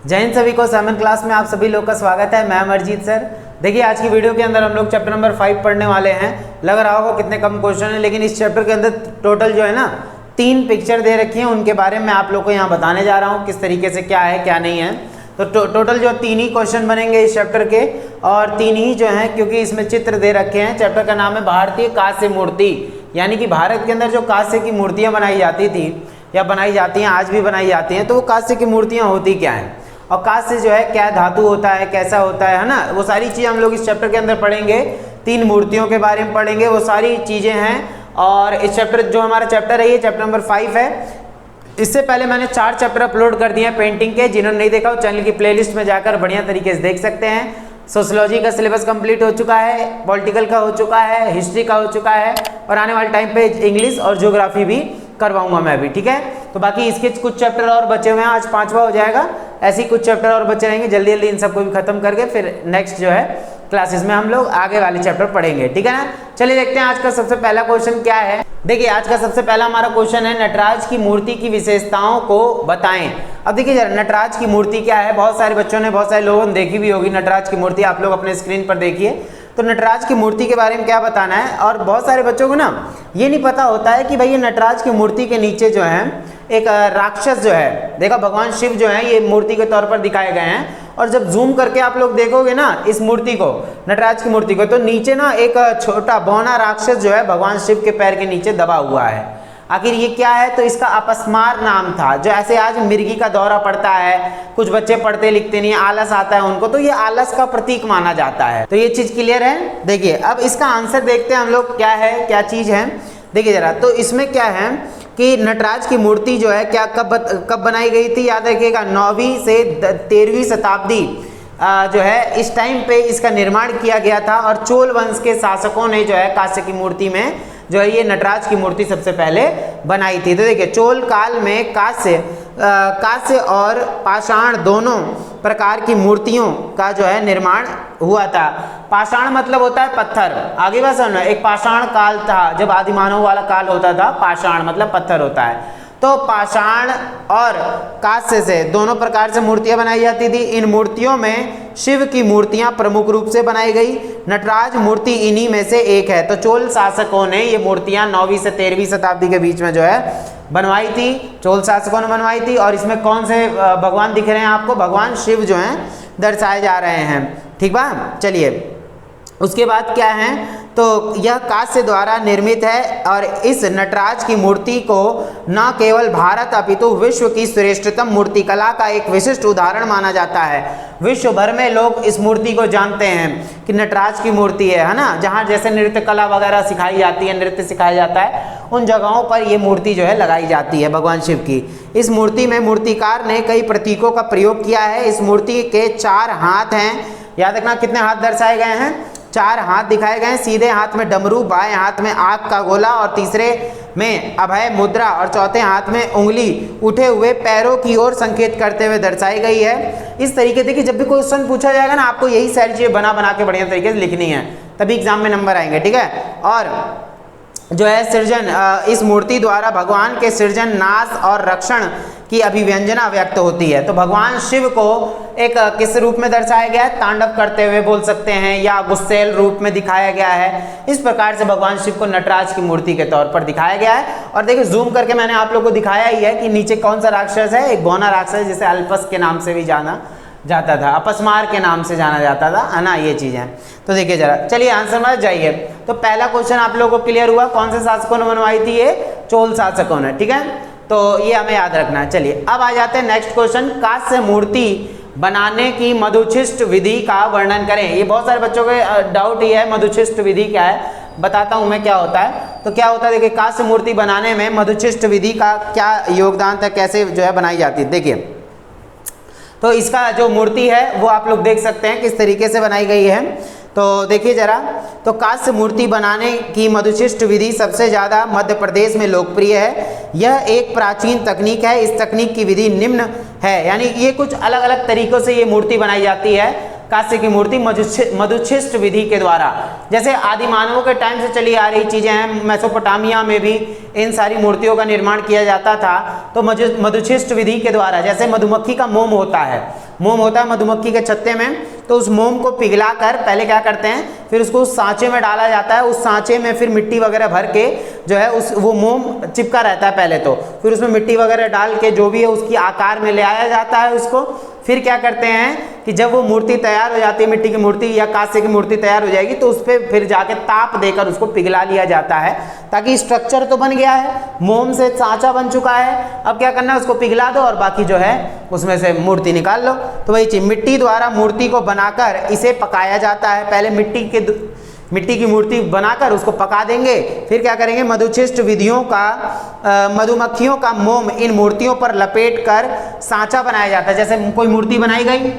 जय हिंद सभी को। 7th क्लास में आप सभी लोग का स्वागत है। मैं अमरजीत सर। देखिए आज की वीडियो के अंदर हम लोग चैप्टर नंबर 5 पढ़ने वाले हैं। लग रहा होगा कितने कम क्वेश्चन हैं, लेकिन इस चैप्टर के अंदर टोटल जो है ना 3 पिक्चर दे रखी हैं, उनके बारे में आप लोग को यहाँ बताने जा रहा हूँ किस तरीके से क्या है क्या नहीं है। तो टोटल जो 3 ही क्वेश्चन बनेंगे इस चैप्टर के, और 3 ही जो हैं क्योंकि इसमें चित्र दे रखे हैं। चैप्टर का नाम है भारतीय कांस्य मूर्ति, यानी कि भारत के अंदर जो कांस्य की मूर्तियाँ बनाई जाती थी या बनाई जाती हैं, आज भी बनाई जाती हैं, तो वो कांस्य की मूर्तियाँ होती क्या हैं और कांस्य जो है क्या धातु होता है, कैसा होता है ना, वो सारी चीज़ें हम लोग इस चैप्टर के अंदर पढ़ेंगे। 3 मूर्तियों के बारे में पढ़ेंगे, वो सारी चीज़ें हैं। और इस चैप्टर जो हमारा चैप्टर है ये चैप्टर नंबर 5 है। इससे पहले मैंने 4 चैप्टर अपलोड कर दिए हैं पेंटिंग के। जिन्होंने नहीं देखा वो चैनल की प्लेलिस्ट में जाकर बढ़िया तरीके से देख सकते हैं। सोशियोलॉजी का सिलेबस कंप्लीट हो चुका है, पॉलिटिकल का हो चुका है, हिस्ट्री का हो चुका है, और आने वाले टाइम पे इंग्लिश और ज्योग्राफी भी करवाऊंगा मैं भी, ठीक है। तो बाकी इसके कुछ चैप्टर और बचे हुए हैं, आज 5वां हो जाएगा। ऐसे ही कुछ चैप्टर और बचे रहेंगे, जल्दी जल्दी इन सबको भी खत्म करके फिर नेक्स्ट जो है क्लासेस में हम लोग आगे वाले चैप्टर पढ़ेंगे, ठीक है ना। चलिए देखते हैं आज का सबसे पहला क्वेश्चन क्या है। देखिए आज का सबसे पहला हमारा क्वेश्चन है, नटराज की मूर्ति की विशेषताओं को बताएं। अब देखिए जरा नटराज की मूर्ति क्या है। बहुत सारे बच्चों ने, बहुत सारे लोगों ने देखी भी होगी नटराज की मूर्ति। आप लोग अपने स्क्रीन पर देखिए। तो नटराज की मूर्ति के बारे में क्या बताना है। और बहुत सारे बच्चों को ना ये नहीं पता होता है कि भाई ये नटराज की मूर्ति के नीचे जो है एक राक्षस जो है, देखा भगवान शिव जो है ये मूर्ति के तौर पर दिखाए गए हैं। और जब जूम करके आप लोग देखोगे ना इस मूर्ति को, नटराज की मूर्ति को, तो नीचे ना एक छोटा बौना राक्षस जो है भगवान शिव के पैर के नीचे दबा हुआ है। आखिर ये क्या है, तो इसका अपस्मार नाम था। जो ऐसे आज मिर्गी का दौरा पड़ता है, कुछ बच्चे पढ़ते लिखते नहीं, आलस आता है उनको, तो ये आलस का प्रतीक माना जाता है। तो ये चीज क्लियर है। देखिए अब इसका आंसर देखते हैं हम लोग क्या है, क्या चीज है। देखिए जरा, तो इसमें क्या है कि नटराज की मूर्ति जो है क्या कब बनाई गई थी, याद रखिएगा 9वीं से 13वीं शताब्दी जो है इस टाइम पे इसका निर्माण किया गया था। और चोल वंश के शासकों ने जो है कांस्य की मूर्ति में जो है ये नटराज की मूर्ति सबसे पहले बनाई थी। तो देखिए चोल काल में कांस्य और पाषाण दोनों प्रकार की मूर्तियों का जो है निर्माण हुआ था। पाषाण मतलब होता है पत्थर। आगे बात समझना, एक पाषाण काल था जब आदिमानव वाला काल होता था। पाषाण मतलब पत्थर होता है। तो पाषाण और कांस्य से दोनों प्रकार से मूर्तियां बनाई जाती थी। इन मूर्तियों में शिव की मूर्तियां प्रमुख रूप से बनाई गई। नटराज मूर्ति इन्हीं में से एक है। तो चोल शासकों ने ये मूर्तियां 9वीं से 13वीं शताब्दी के बीच में जो है बनवाई थी। चोल शासकों ने बनवाई थी। और इसमें कौन से भगवान दिख रहे हैं आपको, भगवान शिव जो हैं दर्शाए जा रहे हैं, ठीक बा। चलिए उसके बाद क्या है, तो यह कांस्य द्वारा निर्मित है। और इस नटराज की मूर्ति को न केवल भारत अपितु विश्व की श्रेष्ठतम मूर्तिकला का एक विशिष्ट उदाहरण माना जाता है। विश्व भर में लोग इस मूर्ति को जानते हैं कि नटराज की मूर्ति है ना। जहाँ जैसे नृत्य कला वगैरह सिखाई जाती है, नृत्य सिखाया जाता है, उन जगहों पर ये मूर्ति जो है लगाई जाती है भगवान शिव की। इस मूर्ति में मूर्तिकार ने कई प्रतीकों का प्रयोग किया है। इस मूर्ति के 4 हाथ हैं। याद रखना कितने हाथ दर्शाए गए हैं, 4 हाथ दिखाए गए हैं। सीधे हाथ में डमरू, बाएं हाथ में आग का गोला, और तीसरे में अभय मुद्रा, और चौथे हाथ में उंगली उठे हुए पैरों की ओर संकेत करते हुए दर्शाई गई है। इस तरीके से कि जब भी क्वेश्चन पूछा जाएगा ना, आपको यही सारी चीजें बना के बढ़िया तरीके से लिखनी है, तभी एग्जाम में नंबर आएंगे, ठीक है। और जो है सृजन, इस मूर्ति द्वारा भगवान के सृजन, नाश और रक्षण की अभिव्यंजना व्यक्त होती है। तो भगवान शिव को एक किस रूप में दर्शाया गया है, तांडव करते हुए बोल सकते हैं, या गुस्सेल रूप में दिखाया गया है। इस प्रकार से भगवान शिव को नटराज की मूर्ति के तौर पर दिखाया गया है। और देखिए जूम करके मैंने आप लोगों को दिखाया ही है कि नीचे कौन सा राक्षस है, एक बौना राक्षस जिसे अल्पस के नाम से भी जाना जाता था, अपस्मार के नाम से जाना जाता था, है ना, ये चीज़ है। तो देखिए जरा, चलिए आंसर में जाइए। तो पहला क्वेश्चन आप लोगों को क्लियर हुआ, कौन से शासकों ने बनवाई थी, ये चोल शासकों ने, ठीक है। तो ये हमें याद रखना है। चलिए अब आ जाते हैं नेक्स्ट क्वेश्चन, कांस्य मूर्ति बनाने की मधुशिष्ट विधि का वर्णन करें। ये बहुत सारे बच्चों के डाउट ही है, मधुशिष्ट विधि क्या है, बताता हूं मैं क्या होता है। तो क्या होता है, देखिए कांस्य मूर्ति बनाने में मधुशिष्ट विधि का क्या योगदान था, कैसे जो है बनाई जाती है। देखिए तो इसका जो मूर्ति है वो आप लोग देख सकते हैं किस तरीके से बनाई गई है। तो देखिए जरा, तो कांस्य मूर्ति बनाने की मधुशिष्ट विधि सबसे ज़्यादा मध्य प्रदेश में लोकप्रिय है। यह एक प्राचीन तकनीक है। इस तकनीक की विधि निम्न है, यानी ये कुछ अलग अलग तरीकों से ये मूर्ति बनाई जाती है। कांस्य की मूर्ति मधुशिष्ट विधि के द्वारा, जैसे आदि मानवों के टाइम से चली आ रही चीजें हैं, मेसोपोटामिया में भी इन सारी मूर्तियों का निर्माण किया जाता था। तो मधुशिष्ट विधि के द्वारा, जैसे मधुमक्खी का मोम होता है, मोम होता है मधुमक्खी के छत्ते में, तो उस मोम को पिघला कर पहले क्या करते हैं, फिर उसको उस सांचे में डाला जाता है। उस सांचे में फिर मिट्टी वगैरह भर के जो है वो मोम चिपका रहता है पहले तो, फिर उसमें मिट्टी वगैरह डाल के जो भी है उसकी आकार में ले आया जाता है उसको। फिर क्या करते हैं कि जब वो मूर्ति तैयार हो जाती है, मिट्टी की मूर्ति या कांसे की मूर्ति तैयार हो जाएगी, तो उस पर फिर जाके ताप देकर उसको पिघला लिया जाता है, ताकि स्ट्रक्चर तो बन गया है, मोम से सांचा बन चुका है। अब क्या करना है, उसको पिघला दो और बाकी जो है उसमें से मूर्ति निकाल लो। तो वही चीज, मिट्टी द्वारा मूर्ति को बनाकर इसे पकाया जाता है। पहले मिट्टी की मूर्ति बनाकर उसको पका देंगे, फिर क्या करेंगे, मधुचिष्ट विधियों का मधुमक्खियों का मोम इन मूर्तियों पर लपेट कर सांचा बनाया जाता है। जैसे कोई मूर्ति बनाई गई,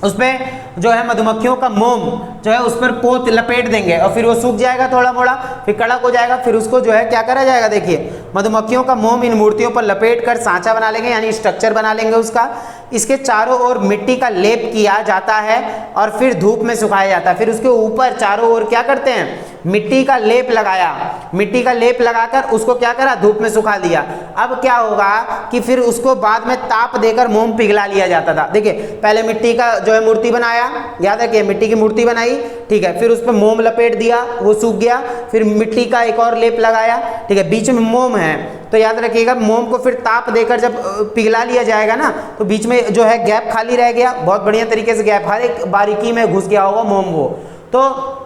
उसमें जो है मधुमक्खियों का मोम जो है उस पर पोत लपेट देंगे और फिर वो सूख जाएगा थोड़ा मोड़ा, फिर कड़क हो जाएगा, फिर उसको जो है क्या करा जाएगा, देखिए मधुमक्खियों का मोम इन मूर्तियों पर लपेट कर सांचा बना लेंगे, यानी स्ट्रक्चर बना लेंगे उसका। इसके चारों ओर मिट्टी का लेप किया जाता है और फिर धूप में सुखाया जाता है। फिर उसके ऊपर चारों ओर क्या करते हैं, मिट्टी का लेप लगाया, मिट्टी का लेप लगाकर उसको क्या करा, धूप में सुखा दिया। अब क्या होगा कि फिर उसको बाद में ताप देकर मोम पिघला लिया जाता था। देखिए पहले मिट्टी का जो है मूर्ति बनाया, याद रखिए मिट्टी की मूर्ति बनाई, ठीक है, फिर उस पर मोम लपेट दिया, वो सूख गया, फिर मिट्टी का एक और लेप लगाया, ठीक है, बीच में मोम है, तो याद रखिएगा मोम को फिर ताप देकर जब पिघला लिया जाएगा ना, तो बीच में जो है गैप खाली रह गया, बहुत बढ़िया तरीके से गैप, हर एक बारीकी में घुस गया होगा मोम, वो तो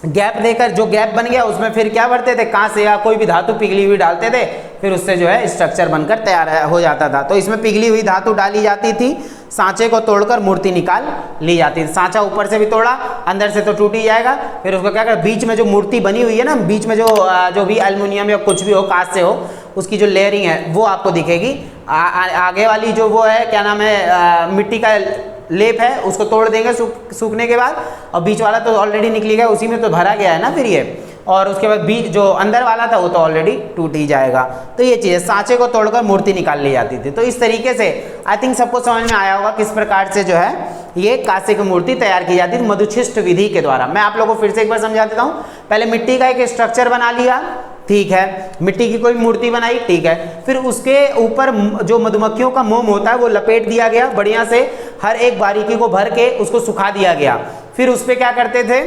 गैप देकर जो गैप बन गया उसमें फिर क्या भरते थे, कांच या कोई भी धातु पिघली हुई डालते थे, फिर उससे जो है स्ट्रक्चर बनकर तैयार हो जाता था। तो इसमें पिघली हुई धातु डाली जाती थी, सांचे को तोड़कर मूर्ति निकाल ली जाती थी। सांचा ऊपर से भी तोड़ा, अंदर से तो टूट ही जाएगा, फिर उसको क्या कर, बीच में जो मूर्ति बनी हुई है ना, बीच में जो भी एल्युमिनियम या कुछ भी हो, कांच से हो, उसकी जो लेयरिंग है वो आपको दिखेगी। आगे वाली जो वो है क्या नाम है, मिट्टी का लेप है, उसको तोड़ देंगे सूखने के बाद, और बीच वाला तो ऑलरेडी निकली गया, उसी में तो भरा गया है ना फिर ये, और उसके बाद बीच जो अंदर वाला था वो तो ऑलरेडी टूट ही जाएगा। तो ये चीज़, सांचे को तोड़कर मूर्ति निकाल ली जाती थी। तो इस तरीके से आई थिंक सबको समझ में आया होगा किस प्रकार से जो है ये कांसे की मूर्ति तैयार की जाती थी मधुचिष्ट विधि के द्वारा। मैं आप लोगों को फिर से एक बार समझा देता हूँ। पहले मिट्टी का एक स्ट्रक्चर बना लिया, ठीक है, मिट्टी की कोई मूर्ति बनाई, ठीक है, फिर उसके ऊपर जो मधुमक्खियों का मोम होता है वो लपेट दिया गया बढ़िया से, हर एक बारीकी को भर के उसको सुखा दिया गया। फिर उस पर क्या करते थे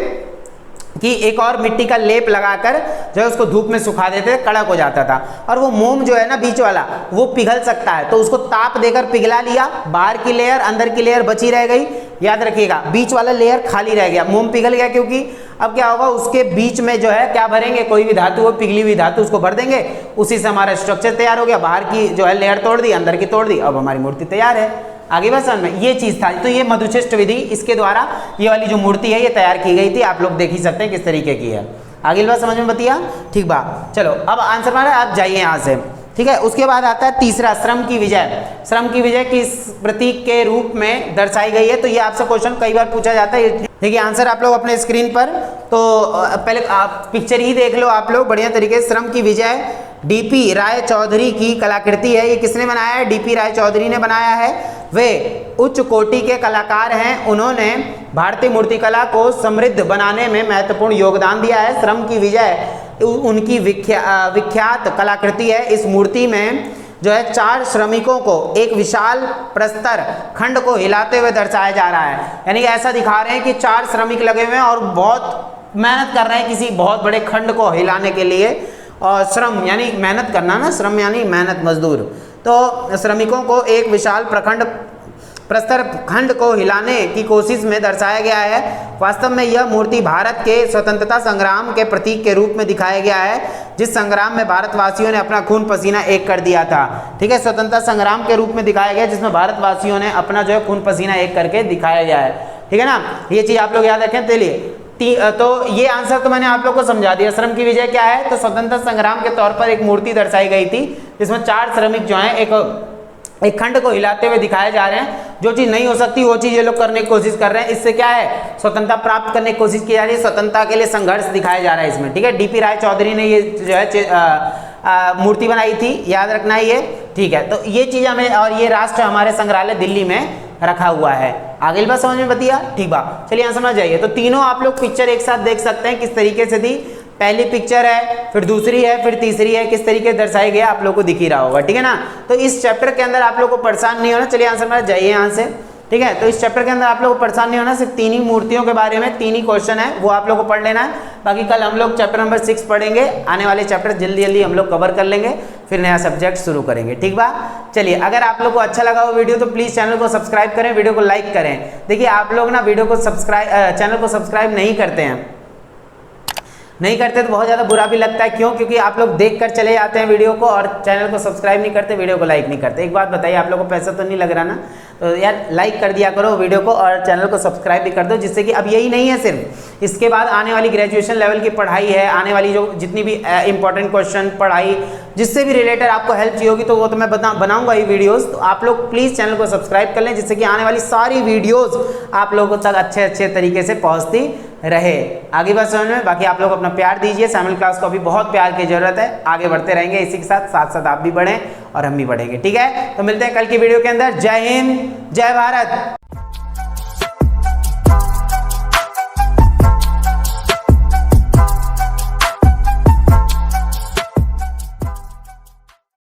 कि एक और मिट्टी का लेप लगाकर जो है उसको धूप में सुखा देते थे, कड़क हो जाता था। और वो मोम जो है ना बीच वाला, वो पिघल सकता है, तो उसको ताप देकर पिघला लिया, बाहर की लेयर अंदर की लेयर बची रह गई, याद रखिएगा बीच वाला लेयर खाली रह गया, मोम पिघल गया, क्योंकि अब क्या होगा उसके बीच में जो है क्या भरेंगे, कोई भी धातु हो, पिघली हुई धातु, उसको भर देंगे, उसी से हमारा स्ट्रक्चर तैयार हो गया। बाहर की जो है लेयर तोड़ दी, अंदर की तोड़ दी, अब हमारी मूर्ति तैयार है। आगे बस समझ में, ये चीज था। तो ये मधुचिष्ट विधि, इसके द्वारा ये वाली जो मूर्ति है ये तैयार की गई थी। आप लोग देख ही सकते हैं किस तरीके की है। आगे बात समझ में बतिया, ठीक बा, चलो अब आंसर मारे, आप जाइए यहाँ से, ठीक है। उसके बाद आता है तीसरा, श्रम की विजय। श्रम की विजय किस प्रतीक के रूप में दर्शाई गई है, तो ये आपसे क्वेश्चन कई बार पूछा जाता है। देखिए आंसर आप लोग अपने स्क्रीन पर, तो पहले आप पिक्चर ही देख लो आप लोग बढ़िया तरीके से। श्रम की विजय डीपी राय चौधरी की कलाकृति है। ये किसने बनाया है, डीपी राय चौधरी ने बनाया है। वे उच्च कोटि के कलाकार हैं, उन्होंने भारतीय मूर्तिकला को समृद्ध बनाने में महत्वपूर्ण योगदान दिया है। श्रम की विजय उनकी विख्यात कलाकृति है। इस मूर्ति में जो है 4 श्रमिकों को एक विशाल प्रस्तर खंड को हिलाते हुए दर्शाया जा रहा है, यानी ऐसा दिखा रहे हैं कि 4 श्रमिक लगे हुए हैं और बहुत मेहनत कर रहे हैं किसी बहुत बड़े खंड को हिलाने के लिए। और श्रम यानी मेहनत करना ना, श्रम यानी मेहनत, मजदूर। तो श्रमिकों को एक विशाल प्रस्तर खंड को हिलाने की कोशिश में दर्शाया गया है। वास्तव में यह मूर्ति भारत के स्वतंत्रता संग्राम के प्रतीक के रूप में दिखाया गया है, जिस संग्राम में भारतवासियों ने अपना खून पसीना एक कर दिया था। ठीक है, स्वतंत्रता संग्राम के रूप में दिखाया गया जिसमें भारतवासियों ने अपना जो है खून पसीना एक करके दिखाया गया है। ठीक है ना, ये चीज़ आप लोग याद रखें। चलिए तो ये आंसर तो मैंने आप लोग को समझा दिया। श्रम की विजय क्या है, तो स्वतंत्रता संग्राम के तौर पर एक मूर्ति दर्शाई गई थी जिसमें 4 श्रमिक जो हैं एक खंड को हिलाते हुए दिखाए जा रहे हैं। जो चीज़ नहीं हो सकती वो चीज़ ये लोग करने की कोशिश कर रहे हैं। इससे क्या है, स्वतंत्रता प्राप्त करने की कोशिश की जा रही है, स्वतंत्रता के लिए संघर्ष दिखाया जा रहा है इसमें। ठीक है, डीपी राय चौधरी ने ये जो है मूर्ति बनाई थी, याद रखना है ये। ठीक है, तो ये चीज़ हमें, और ये राष्ट्र हमारे संग्रहालय दिल्ली में रखा हुआ है। आगे बात समझ में बतिया, ठीक बा। चलिए यहाँ समझ जाइए। तो तीनों आप लोग पिक्चर एक साथ देख सकते हैं किस तरीके से थी। पहली पिक्चर है, फिर दूसरी है, फिर तीसरी है, किस तरीके दर्शाई गया आप लोग को दिख ही रहा होगा। ठीक है ना, तो इस चैप्टर के अंदर आप लोग को परेशान नहीं होना। चलिए आंसर में जाइए यहाँ से। ठीक है। तो इस चैप्टर के अंदर आप लोग को परेशान नहीं होना, सिर्फ 3 ही मूर्तियों के बारे में 3 ही क्वेश्चन है, वो आप लोग को पढ़ लेना है। बाकी कल हम लोग चैप्टर नंबर 6 पढ़ेंगे, आने वाले चैप्टर जल्दी जल्दी हम लोग कवर कर लेंगे, फिर नया सब्जेक्ट शुरू करेंगे, ठीक बा। चलिए, अगर आप लोग को अच्छा लगा वो वीडियो तो प्लीज चैनल को सब्सक्राइब करें, वीडियो को लाइक करें। देखिए आप लोग ना वीडियो को चैनल को सब्सक्राइब नहीं करते तो बहुत ज़्यादा बुरा भी लगता है। क्यों? क्योंकि आप लोग देख कर चले जाते हैं वीडियो को और चैनल को सब्सक्राइब नहीं करते, वीडियो को लाइक नहीं करते। एक बात बताइए, आप लोगों को पैसा तो नहीं लग रहा ना? तो यार लाइक कर दिया करो वीडियो को और चैनल को सब्सक्राइब भी कर दो, जिससे कि अब यही नहीं है सिर्फ, इसके बाद आने वाली ग्रेजुएशन लेवल की पढ़ाई है, आने वाली जो जितनी भी इंपॉर्टेंट क्वेश्चन पढ़ाई जिससे भी रिलेटेड आपको हेल्प चाहिए होगी तो वो तो मैं बनाऊंगा ही वीडियोस। तो आप लोग प्लीज़ चैनल को सब्सक्राइब कर लें, जिससे कि आने वाली सारी वीडियोस आप लोगों तक अच्छे अच्छे तरीके से पहुंचती रहे। आगे बात समझ में। बाकी आप लोग अपना प्यार दीजिए, सैमुअल क्लास को अभी बहुत प्यार की जरूरत है, आगे बढ़ते रहेंगे इसी के साथ साथ आप भी बढ़ें और हम भी बढ़ेंगे, ठीक है। तो मिलते हैं कल की वीडियो के अंदर। जय हिंद, जय भारत।